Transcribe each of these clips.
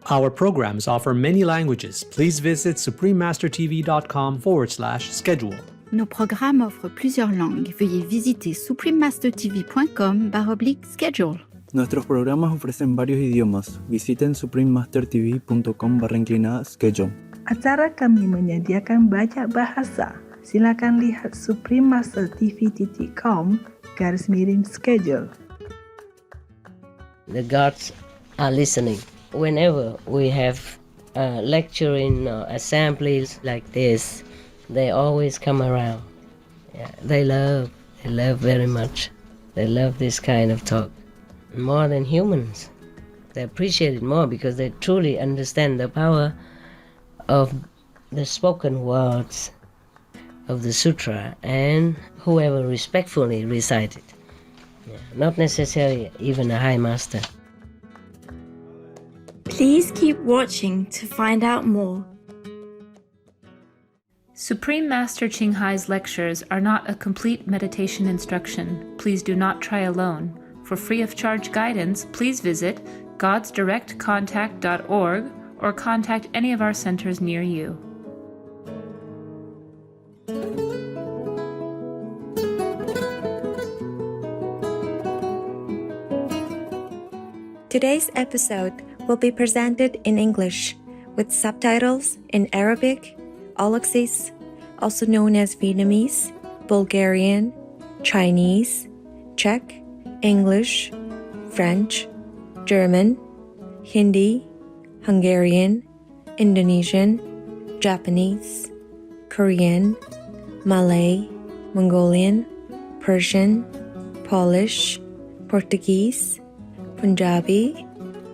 Our programs offer many languages. Please visit suprememastertv.com/schedule. Nos programmes offrent plusieurs langues. Veuillez visiter suprememastertv.com/schedule. Nuestros programas ofrecen varios idiomas. Visiten suprememastertv.com/schedule. Acara kami menyediakan banyak bahasa. Silakan lihat suprememastertv.com/schedule. The gods are listening. Whenever we have lecturing assemblies like this, they always come around. Yeah, they love very much. They love this kind of talk. More than humans. They appreciate it more because they truly understand the power of the spoken words of the sutra and whoever respectfully recite it. Yeah, not necessarily even a high master. Please keep watching to find out more. Supreme Master Ching Hai's lectures are not a complete meditation instruction. Please do not try alone. For free of charge guidance, please visit godsdirectcontact.org or contact any of our centers near you. Today's episode will be presented in English with subtitles in Arabic, Aulacese, also known as Vietnamese, Bulgarian, Chinese, Czech, English, French, German, Hindi, Hungarian, Indonesian, Japanese, Korean, Malay, Mongolian, Persian, Polish, Portuguese, Punjabi,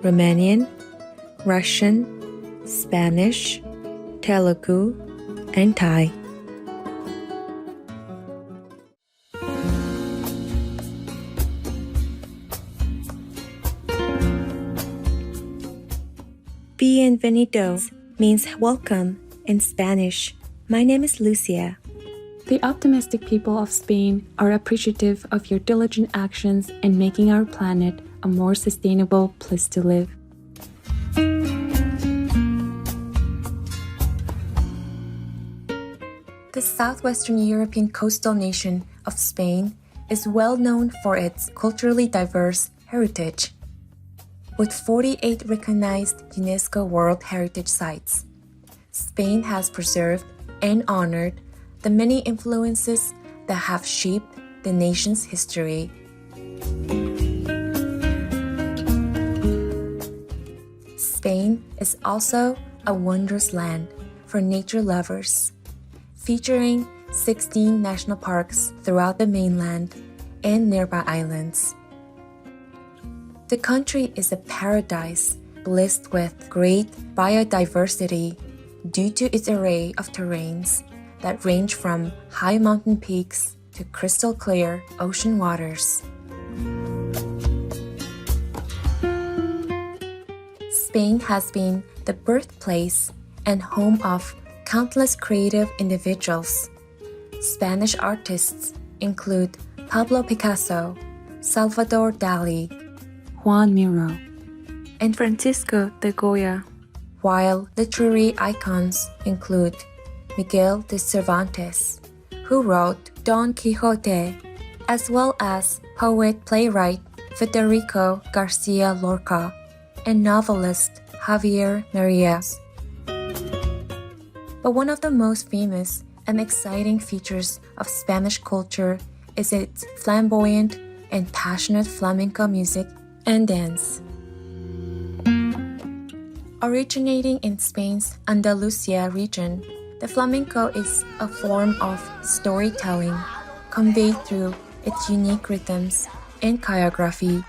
Romanian, Russian, Spanish, Telugu, and Thai. Bienvenidos means welcome in Spanish. My name is Lucia. The optimistic people of Spain are appreciative of your diligent actions in making our planet a more sustainable place to live. The southwestern European coastal nation of Spain is well known for its culturally diverse heritage. With 48 recognized UNESCO World Heritage Sites, Spain has preserved and honored the many influences that have shaped the nation's history. Spain is also a wondrous land for nature lovers, featuring 16 national parks throughout the mainland and nearby islands. The country is a paradise blessed with great biodiversity due to its array of terrains that range from high mountain peaks to crystal clear ocean waters. Spain has been the birthplace and home of countless creative individuals. Spanish artists include Pablo Picasso, Salvador Dali, Juan Miro, and Francisco de Goya, while literary icons include Miguel de Cervantes, who wrote Don Quixote, as well as poet-playwright Federico Garcia Lorca and novelist Javier Marias. But one of the most famous and exciting features of Spanish culture is its flamboyant and passionate flamenco music and dance. Originating in Spain's Andalusia region, the flamenco is a form of storytelling conveyed through its unique rhythms and choreography.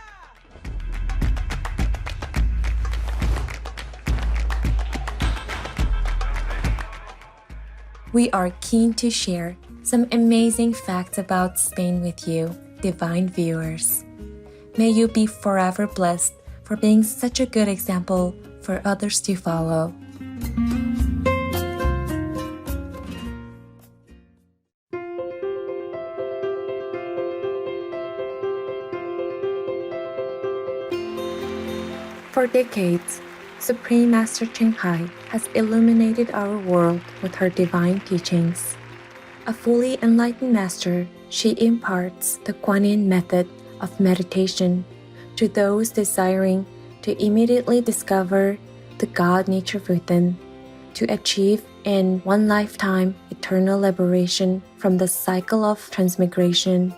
We are keen to share some amazing facts about Spain with you, divine viewers. May you be forever blessed for being such a good example for others to follow. For decades, Supreme Master Ching Hai has illuminated our world with her divine teachings. A fully enlightened master, she imparts the Kuan Yin method of meditation to those desiring to immediately discover the God nature within, to achieve in one lifetime eternal liberation from the cycle of transmigration.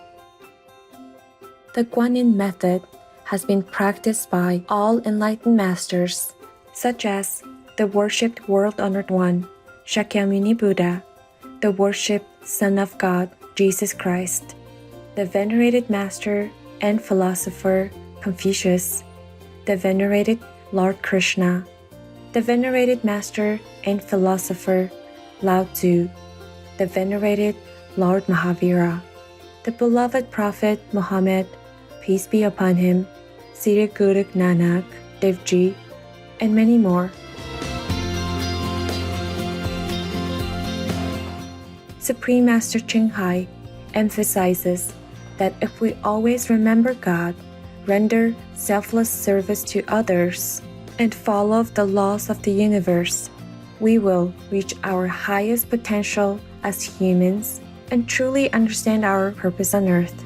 The Kuan Yin method has been practiced by all enlightened masters, such as the worshipped world-honored one, Shakyamuni Buddha, the worshipped Son of God, Jesus Christ, the venerated master and philosopher Confucius, the venerated Lord Krishna, the venerated master and philosopher Lao Tzu, the venerated Lord Mahavira, the beloved Prophet Muhammad, peace be upon him, Sri Guru Nanak Dev Ji, and many more. Supreme Master Ching Hai emphasizes that if we always remember God, render selfless service to others, and follow the laws of the universe, we will reach our highest potential as humans and truly understand our purpose on earth.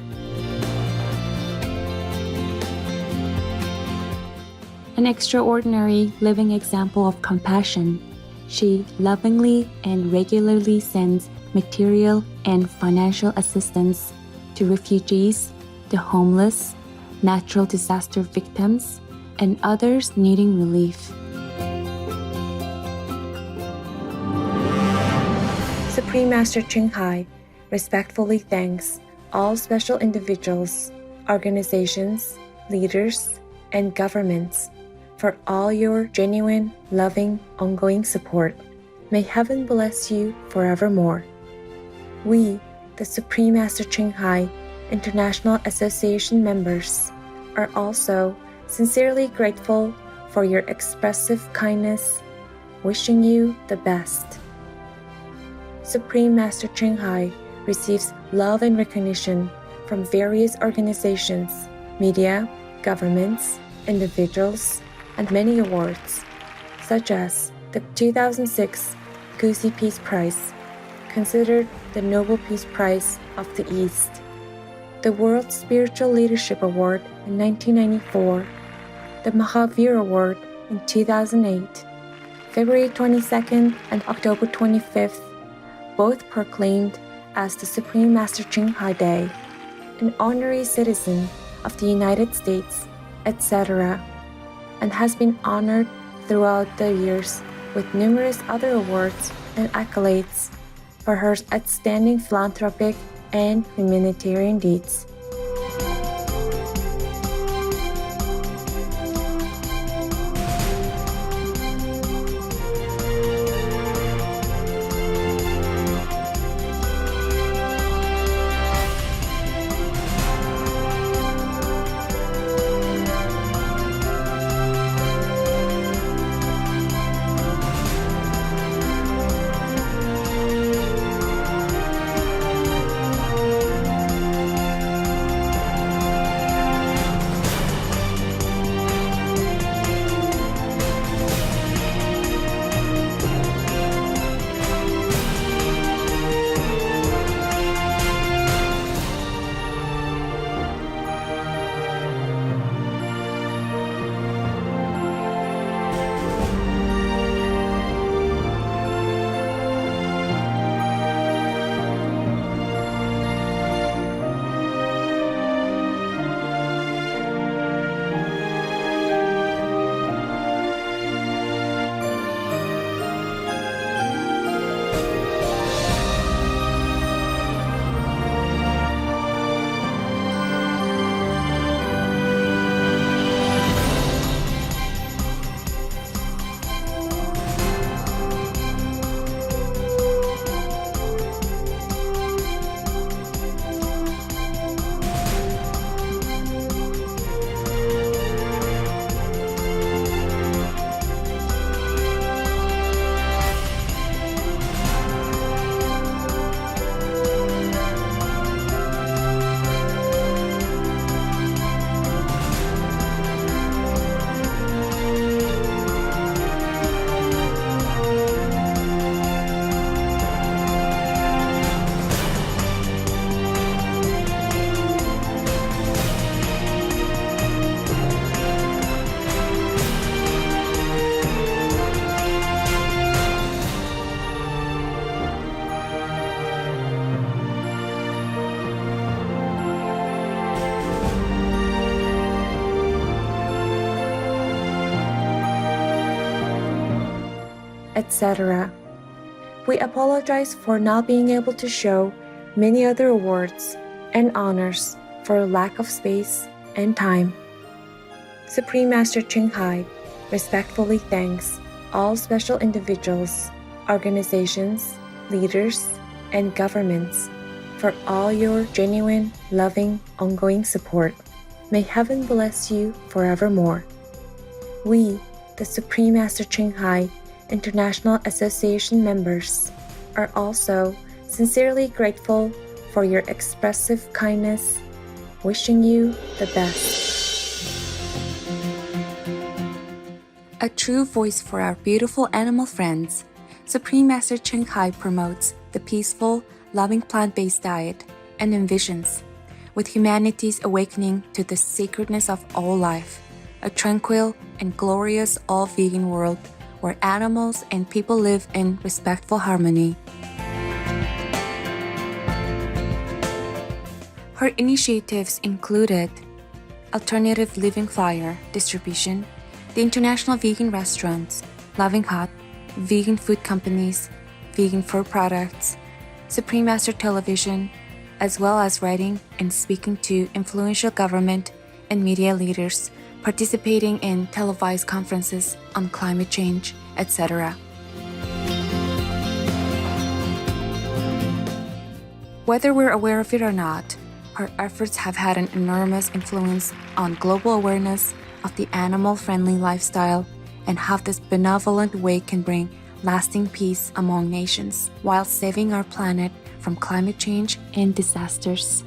An extraordinary living example of compassion, she lovingly and regularly sends material and financial assistance to refugees, the homeless, natural disaster victims, and others needing relief. Supreme Master Ching Hai respectfully thanks all special individuals, organizations, leaders, and governments for all your genuine, loving, ongoing support. May heaven bless you forevermore. We, the Supreme Master Ching Hai International Association members, are also sincerely grateful for your expressive kindness, wishing you the best. Supreme Master Ching Hai receives love and recognition from various organizations, media, governments, individuals, and many awards, such as the 2006 Gusi Peace Prize, considered the Nobel Peace Prize of the East, the World Spiritual Leadership Award in 1994, the Mahavir Award in 2008, February 22nd and October 25th, both proclaimed as the Supreme Master Ching Hai Day, an honorary citizen of the United States, etc., and has been honored throughout the years with numerous other awards and accolades for her outstanding philanthropic and humanitarian deeds. etc. We apologize for not being able to show many other awards and honors for lack of space and time. Supreme Master Ching Hai respectfully thanks all special individuals, organizations, leaders, and governments for all your genuine, loving, ongoing support. May heaven bless you forevermore. We, the Supreme Master Ching Hai International Association members, are also sincerely grateful for your expressive kindness, wishing you the best. A true voice for our beautiful animal friends, Supreme Master Ching Hai promotes the peaceful, loving plant-based diet and envisions, with humanity's awakening to the sacredness of all life, a tranquil and glorious all-vegan world where animals and people live in respectful harmony. Her initiatives included alternative living flyer distribution, the International Vegan Restaurants, Loving Hut, vegan food companies, vegan fur products, Supreme Master Television, as well as writing and speaking to influential government and media leaders, participating in televised conferences on climate change, etc. Whether we're aware of it or not, her efforts have had an enormous influence on global awareness of the animal-friendly lifestyle and how this benevolent way can bring lasting peace among nations while saving our planet from climate change and disasters.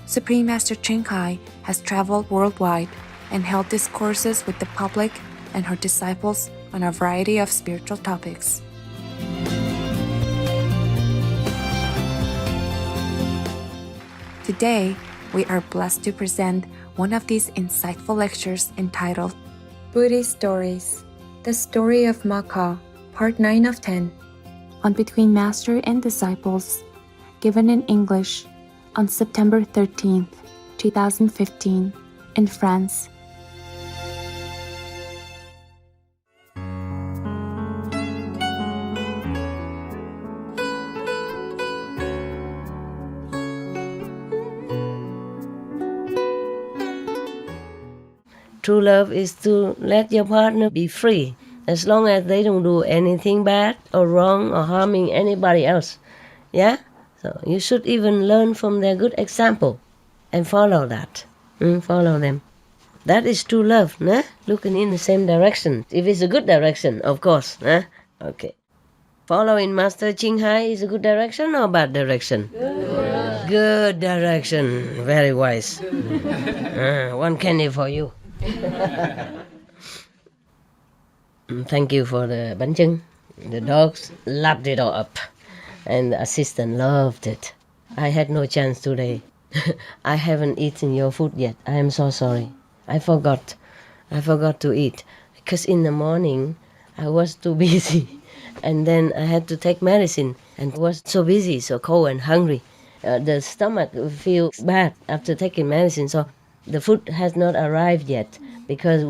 Supreme Master Ching Hai has traveled worldwide and held discourses with the public and her disciples on a variety of spiritual topics. Today, we are blessed to present one of these insightful lectures entitled Buddhist Stories, The Story of Maka, Part 9 of 10, on Between Master and Disciples, given in English on September 13th, 2015, in France. True love is to let your partner be free, as long as they don't do anything bad or wrong or harming anybody else. Yeah? So you should even learn from their good example and follow that. Follow them. That is true love, nah? Looking in the same direction. If it's a good direction, of course. Nah? Okay. Following Master Ching Hai is a good direction or bad direction? Good direction. Very wise. One candy for you. Thank you for the bánh chưng. The dogs lapped it all up, and the assistant loved it. I had no chance today. I haven't eaten your food yet. I am so sorry. I forgot to eat because in the morning I was too busy, and then I had to take medicine and was so busy, so cold and hungry. The stomach feels bad after taking medicine, so the food has not arrived yet because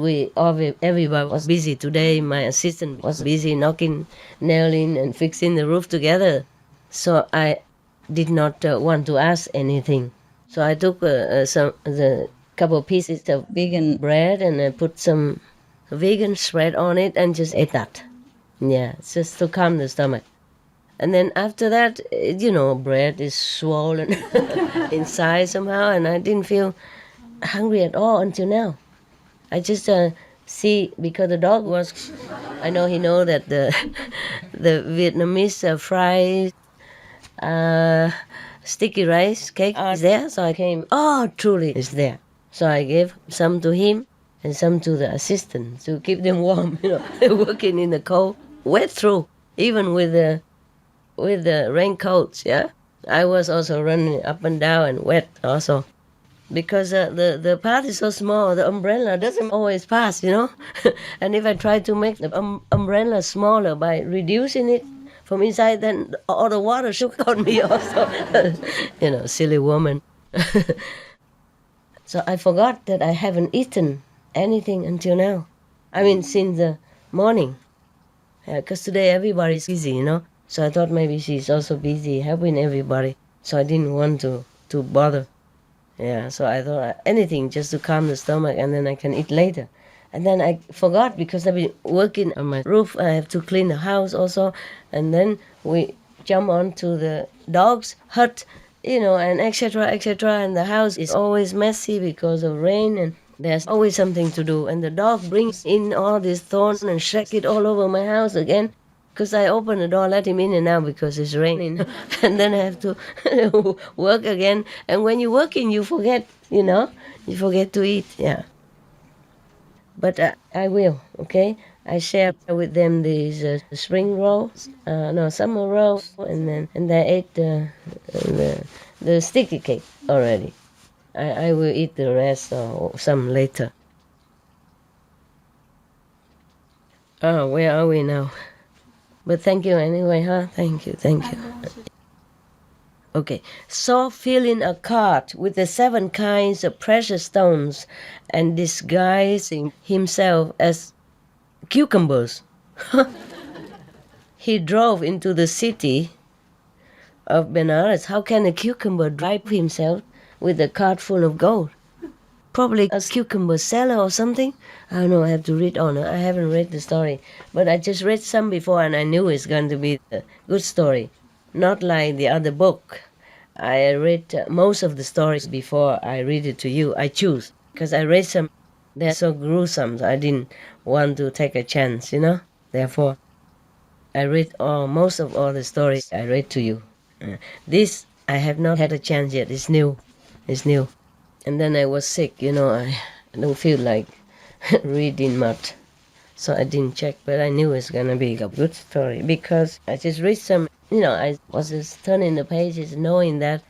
everybody was busy today. My assistant was busy nailing and fixing the roof together. So I did not want to ask anything. So I took the couple pieces of vegan bread and I put some vegan spread on it and just ate that. Yeah, just to calm the stomach. And then after that, bread is swollen inside somehow, and I didn't feel hungry at all until now. I just see, because the dog was, I know he know that the Vietnamese fried sticky rice cake is there, so I came, truly it's there. So I gave some to him and some to the assistant to keep them warm, working in the cold, wet through, even with the raincoats, yeah. I was also running up and down and wet also. Because the path is so small, the umbrella doesn't always pass, And if I try to make the umbrella smaller by reducing it from inside, then all the water shook on me also. Silly woman. So I forgot that I haven't eaten anything until now. I mean, since the morning. Because today everybody's busy, So I thought maybe she's also busy helping everybody. So I didn't want to bother. Yeah, so I thought anything just to calm the stomach, and then I can eat later. And then I forgot because I've been working on my roof. I have to clean the house also. And then we jump onto the dog's hut, and etc., etc. And the house is always messy because of rain, and there's always something to do. And the dog brings in all these thorns and shake it all over my house again. Because I open the door, let him in and out because it's raining. And then I have to work again. And when you're working, you forget, you forget to eat, yeah. But I will, okay? I share with them these spring rolls, summer rolls, and they ate the sticky cake already. I will eat the rest or some later. Oh, where are we now? But thank you anyway, huh? Thank you. Okay, saw filling a cart with the 7 kinds of precious stones and disguising himself as cucumbers. He drove into the city of Benares. How can a cucumber drive himself with a cart full of gold? Probably a cucumber seller or something. I don't know, I have to read on. I haven't read the story. But I just read some before and I knew it's going to be a good story. Not like the other book. I read most of the stories before I read it to you. I choose. Because I read some, they're so gruesome. So I didn't want to take a chance, Therefore, I read most of all the stories I read to you. This, I have not had a chance yet. It's new. And then I was sick, I don't feel like reading much. So I didn't check, but I knew it's going to be a good story because I just read some, I was just turning the pages knowing that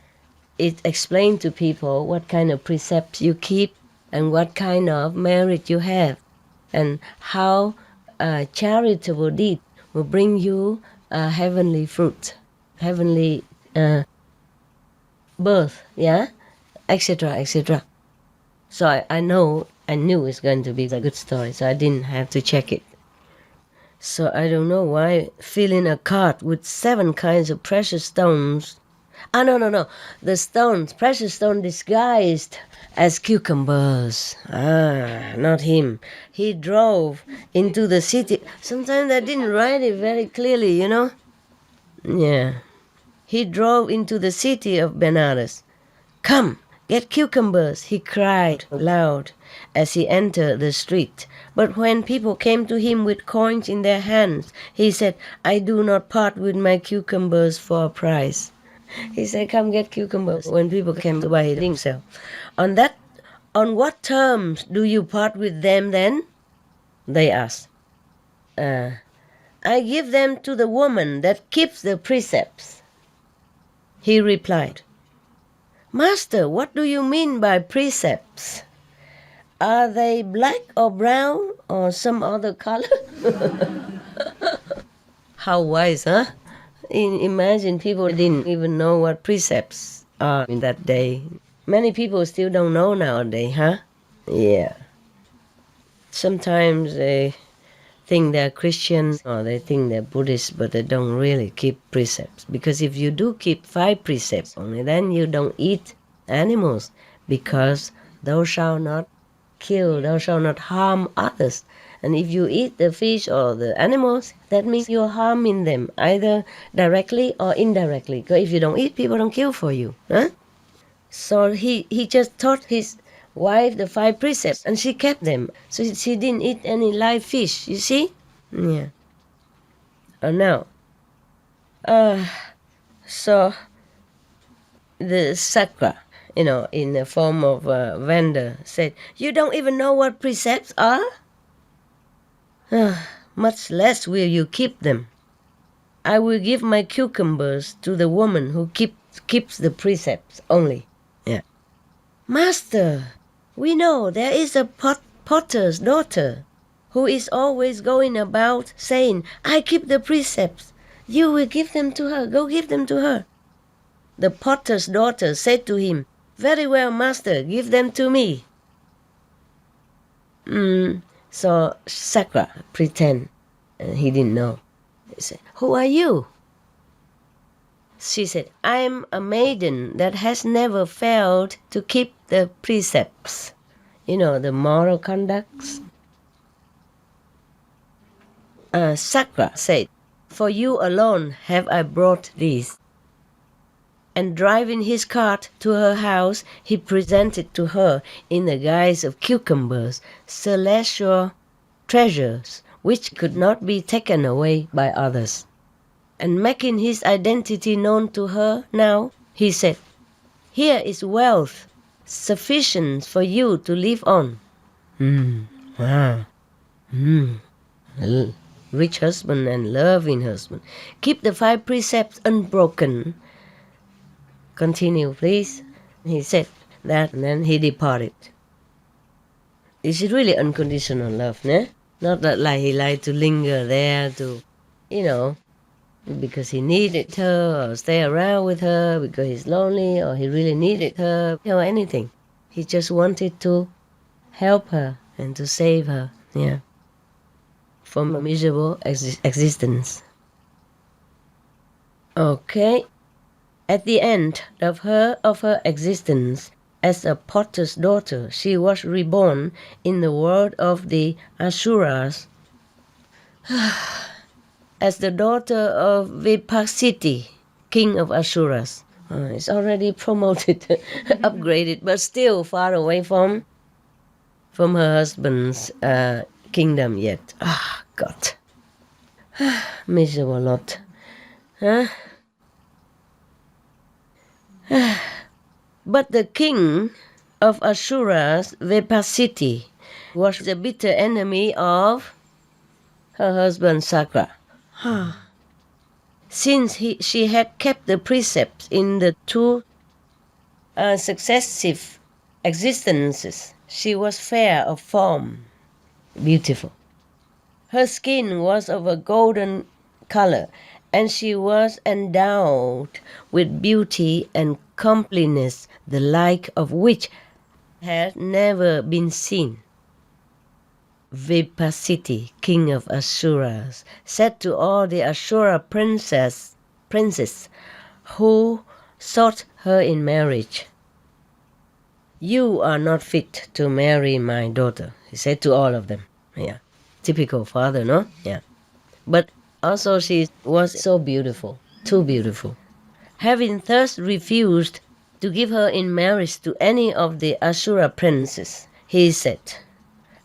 it explained to people what kind of precepts you keep and what kind of merit you have and how a charitable deed will bring you a heavenly fruit, heavenly birth, yeah? Etc., etc. So I knew it's going to be a good story, so I didn't have to check it. So I don't know why filling a cart with 7 kinds of precious stones. No. The precious stone disguised as cucumbers. Not him. He drove into the city. Sometimes I didn't write it very clearly, Yeah. He drove into the city of Benares. Come, get cucumbers, he cried loud as he entered the street. But when people came to him with coins in their hands, he said, I do not part with my cucumbers for a price. He said, come get cucumbers when people came to buy it himself. On what terms do you part with them then? They asked. I give them to the woman that keeps the precepts. He replied, Master, what do you mean by precepts? Are they black or brown or some other color? How wise, huh? Imagine people didn't even know what precepts are in that day. Many people still don't know nowadays, huh? Yeah. Sometimes they think they're Christians or they think they're Buddhists, but they don't really keep precepts. Because if you do keep 5 precepts only, then you don't eat animals, because thou shalt not kill, thou shalt not harm others. And if you eat the fish or the animals, that means you're harming them, either directly or indirectly. Because if you don't eat, people don't kill for you. Huh? So he just taught his wife the 5 precepts, and she kept them. So she didn't eat any live fish, you see? Yeah. Now, so the sakra, in the form of a vendor, said, you don't even know what precepts are? Much less will you keep them. I will give my cucumbers to the woman who keeps the precepts only. Yeah. Master, we know there is a potter's daughter who is always going about saying, I keep the precepts. You will give them to her. Go give them to her. The potter's daughter said to him, very well, master, give them to me. So Sakra pretend he didn't know. He said, "Who are you?" She said, "I am a maiden that has never failed to keep the precepts, the moral conducts." Sakra said, "For you alone have I brought these." And driving his cart to her house, he presented to her in the guise of cucumbers celestial treasures which could not be taken away by others. And making his identity known to her now, he said, "Here is wealth sufficient for you to live on." Wow. Rich husband and loving husband. "Keep the 5 precepts unbroken." Continue, please. He said that, and then he departed. Is it really unconditional love, ne? Not that he liked to linger there to, because he needed her, or stay around with her because he's lonely, or he really needed her, anything. He just wanted to help her and to save her, from a miserable existence. Okay. At the end of her existence, as a potter's daughter, she was reborn in the world of the Asuras as the daughter of Vipasiti, king of Asuras. It's already promoted, upgraded, but still far away from her husband's kingdom yet. God. Miserable lot. But the king of Asuras, Vipasiti, was the bitter enemy of her husband Sakra. Since she had kept the precepts in the 2 successive existences, she was fair of form, beautiful. Her skin was of a golden color, and she was endowed with beauty and comeliness, the like of which had never been seen. Vipasiti, king of Asuras, said to all the Asura princes who sought her in marriage, "You are not fit to marry my daughter," he said to all of them. Yeah, typical father, no? Yeah. But also she was so beautiful, too beautiful. Having thus refused to give her in marriage to any of the Asura princes, he said,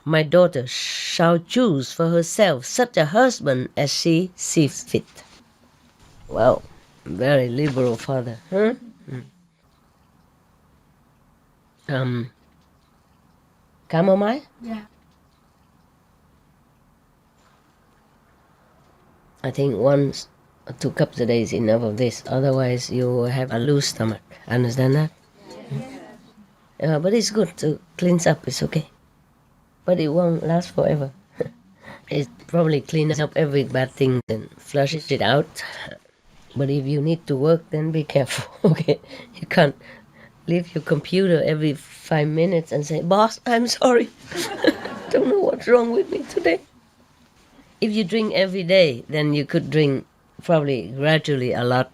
"My daughter shall choose for herself such a husband as she sees fit." Wow, very liberal father, huh? Chamomile? Yeah. I think 1 or 2 cups a day is enough of this. Otherwise, you will have a loose stomach. Understand that? But it's good to cleanse up. It's okay. But it won't last forever. It probably cleans up every bad thing and flushes it out. But if you need to work, then be careful. Okay? You can't leave your computer every 5 minutes and say, "Boss, I'm sorry. Don't know what's wrong with me today." If you drink every day, then you could drink probably gradually a lot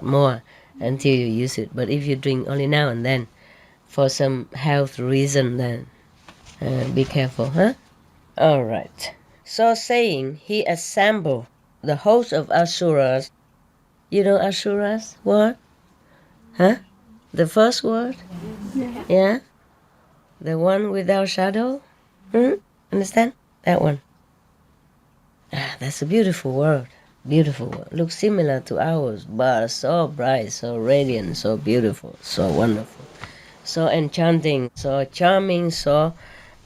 more until you use it. But if you drink only now and then for some health reason, then be careful, huh? All right. So saying, he assembled the host of Asuras. You know Asuras word? Huh? The first word? Yeah? The one without shadow? Understand? That one. That's a beautiful word. Beautiful word. Looks similar to ours, but so bright, so radiant, so beautiful, so wonderful, so enchanting, so charming, so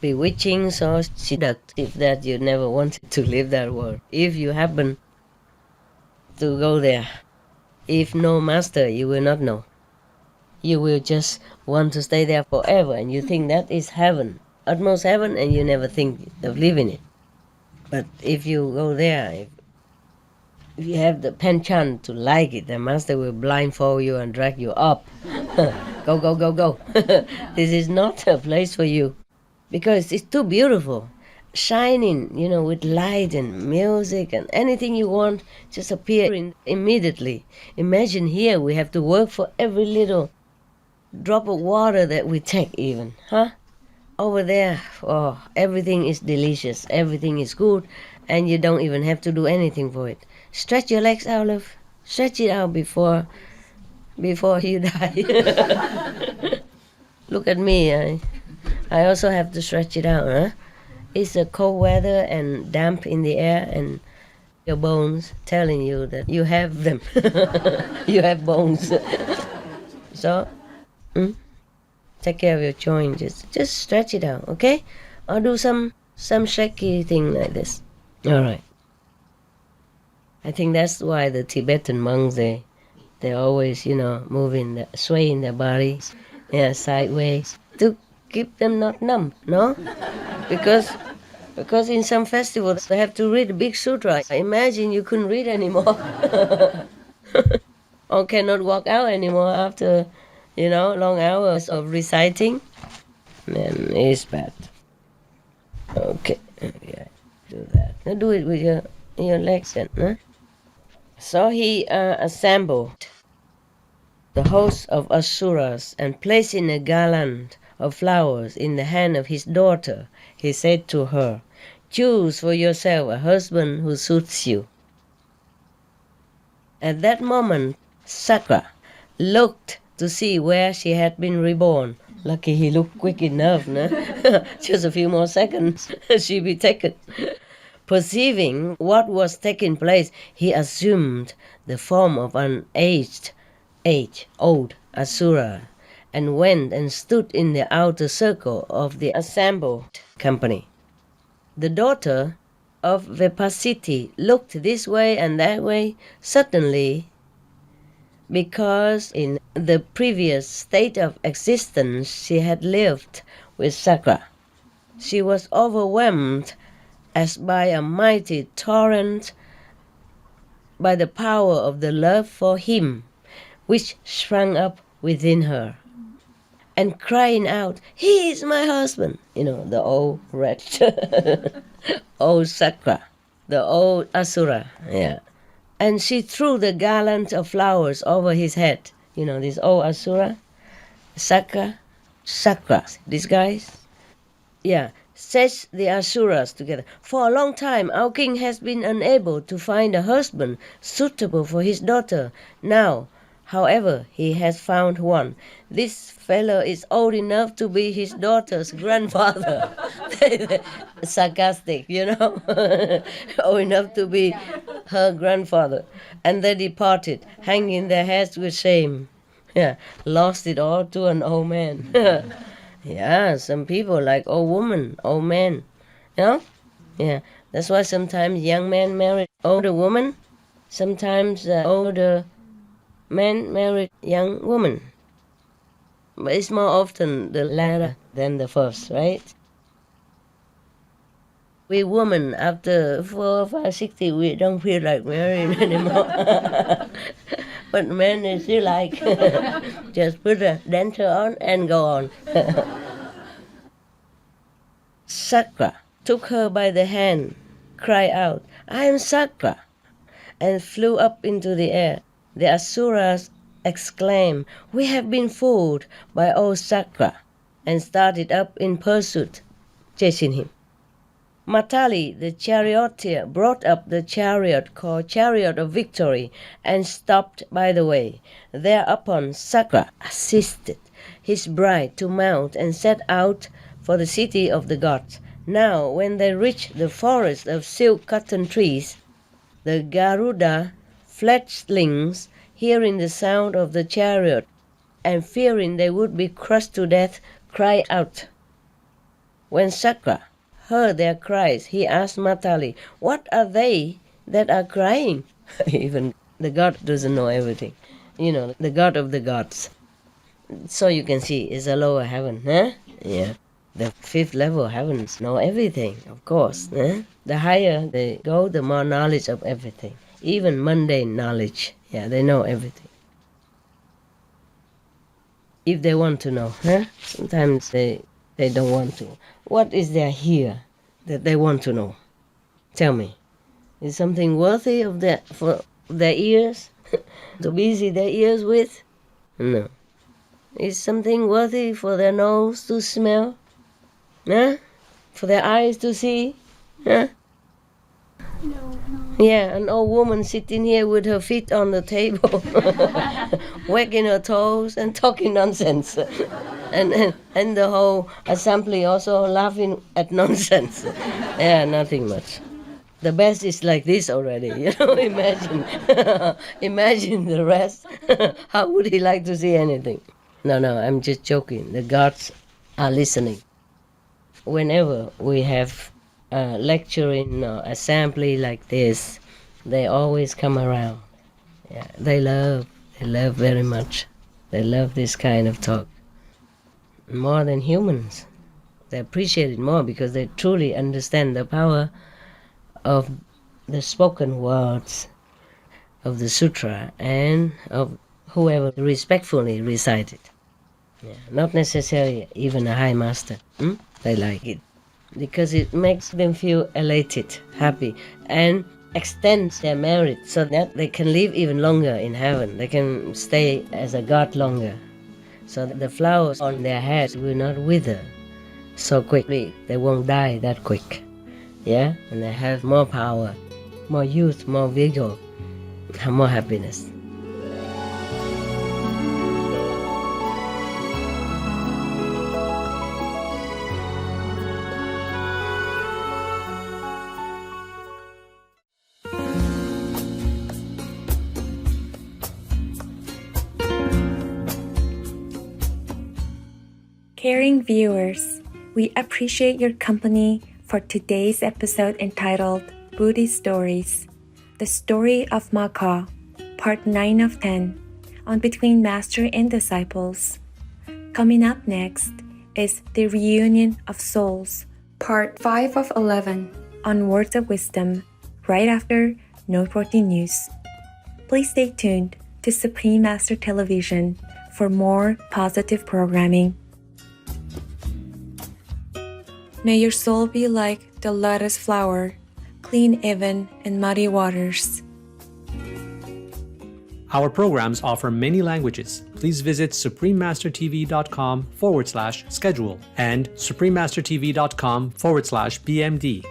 bewitching, so seductive that you never wanted to leave that world. If you happen to go there, if no master, you will not know. You will just want to stay there forever, and you think that is heaven, utmost heaven, and you never think of leaving it. But if you go there, if you have the penchant to like it, the master will blindfold you and drag you up. Go, go, go, go. This is not a place for you because it's too beautiful. shining, with light and music and anything you want just appearing immediately. Imagine here we have to work for every little drop of water that we take even, huh? Over there, everything is delicious, everything is good, and you don't even have to do anything for it. Stretch your legs out, love. Stretch it out before you die. Look at me, I also have to stretch it out, huh? It's a cold weather and damp in the air, and your bones telling you that you have them. You have bones. So, take care of your joints. Just stretch it out, okay? Or do some shaky thing like this. All right. I think that's why the Tibetan monks, they always, moving, swaying their bodies, sideways, to keep them not numb, no? Because in some festivals they have to read a big sutra. Imagine you couldn't read anymore. Or cannot walk out anymore after, long hours of reciting. Then it's bad. Okay, yeah, do that. Now do it with your legs then, huh? So he assembled the host of Asuras and placing a garland of flowers in the hand of his daughter, he said to her, "Choose for yourself a husband who suits you." At that moment, Sakra looked to see where she had been reborn. Lucky he looked quick enough, no? Just a few more seconds, she'd be taken. Perceiving what was taking place, he assumed the form of an old Asura, and went and stood in the outer circle of the assembled company. The daughter of Vipasiti looked this way and that way, suddenly, because in the previous state of existence she had lived with Sakra. She was overwhelmed as by a mighty torrent by the power of the love for him, which sprang up within her. And crying out, "He is my husband!" The old wretch, old Sakra, the old Asura, And she threw the garland of flowers over his head. This old Asura, Sakra, these guys. Says the Asuras together, "For a long time our king has been unable to find a husband suitable for his daughter. Now, however, he has found one. This fellow is old enough to be his daughter's grandfather." Sarcastic, old enough to be her grandfather. And they departed, hanging their heads with shame. Lost it all to an old man. Some people like old woman, old man. That's why sometimes young men marry older woman. Sometimes older men marry young woman. But it's more often the latter than the first, right? We women, after 4, 5, 60, we don't feel like marrying anymore. But men, they still like. Just put a denture on and go on. Sakra took her by the hand, cried out, "I am Sakra," and flew up into the air. The Asuras exclaimed, "We have been fooled by old Sakra," and started up in pursuit, chasing him. Matali, the charioteer, brought up the chariot called Chariot of Victory and stopped by the way. Thereupon Sakra assisted his bride to mount and set out for the city of the gods. Now, when they reached the forest of silk cotton trees, the Garuda fledglings, hearing the sound of the chariot and fearing they would be crushed to death, cried out. When Sakra heard their cries, he asked Matali, "What are they that are crying?" Even the god doesn't know everything. The god of the gods. So you can see, it's a lower heaven, huh? The 5th level heavens know everything, of course. The higher they go, the more knowledge of everything. Even mundane knowledge. They know everything. If they want to know, huh? Sometimes they don't want to. What is there here? that they want to know? Tell me. Is something worthy of for their ears to busy their ears with? No. Is something worthy for their nose to smell? Huh? For their eyes to see? Huh? No. Yeah, an old woman sitting here with her feet on the table, wagging her toes and talking nonsense. And the whole assembly also laughing at nonsense. Yeah, nothing much. The best is like this already, imagine. Imagine the rest. How would he like to see anything? No, I'm just joking. The gods are listening. Whenever we have a lecturing assembly like this, they always come around. Yeah, they love very much. They love this kind of talk. More than humans. They appreciate it more because they truly understand the power of the spoken words of the sutra and of whoever respectfully recite it. Yeah, not necessarily even a high master. They like it because it makes them feel elated, happy, and extends their merit so that they can live even longer in heaven. They can stay as a god longer. So that the flowers on their heads will not wither so quickly. They won't die that quick. Yeah? And they have more power, more youth, more vigor, more happiness. Caring viewers, we appreciate your company for today's episode entitled Buddhist Stories, The Story of Maka, Part 9 of 10, on Between Master and Disciples. Coming up next is The Reunion of Souls, Part 5 of 11, on Words of Wisdom, right after Noteworthy News. Please stay tuned to Supreme Master Television for more positive programming. May your soul be like the lotus flower, clean even in muddy waters. Our programs offer many languages. Please visit suprememastertv.com/schedule and suprememastertv.com/BMD.